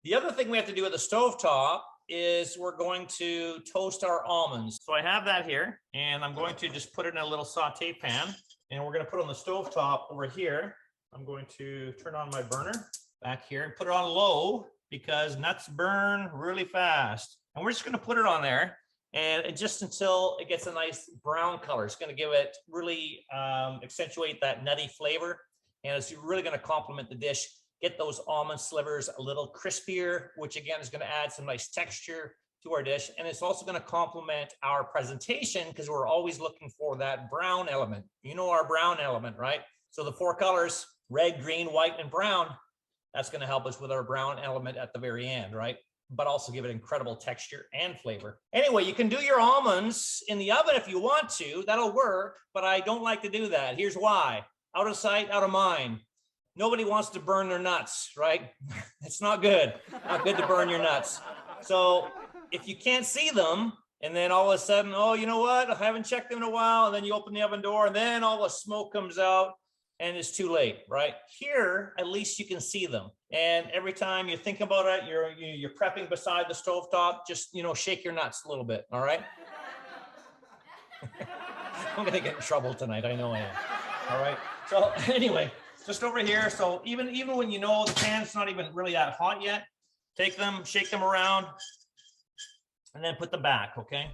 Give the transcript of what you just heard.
The other thing we have to do at the stovetop is we're going to toast our almonds. So I have that here, and I'm going to just put it in a little saute pan, and we're going to put it on the stovetop over here. I'm going to turn on my burner back here and put it on low because nuts burn really fast. And we're just going to put it on there, and just until it gets a nice brown color. It's going to give it really accentuate that nutty flavor, and it's really going to complement the dish. Get those almond slivers a little crispier, which again is going to add some nice texture to our dish. And it's also going to complement our presentation because we're always looking for that brown element. You know our brown element, right? So the 4 colors, red, green, white, and brown, that's going to help us with our brown element at the very end, right? But also give it incredible texture and flavor. Anyway, you can do your almonds in the oven if you want to. That'll work, but I don't like to do that. Here's why. Out of sight, out of mind. Nobody wants to burn their nuts, right? It's not good. Not good to burn your nuts. So if you can't see them, and then all of a sudden, oh, you know what? I haven't checked them in a while. And then you open the oven door, and then all the smoke comes out, and it's too late, right? Here, at least you can see them. And every time you think about it, you're prepping beside the stovetop, just, shake your nuts a little bit, all right? I'm gonna get in trouble tonight, I know I am. All right, so anyway, just over here. So even when the pan's not even really that hot yet, take them, shake them around, and then put them back, okay?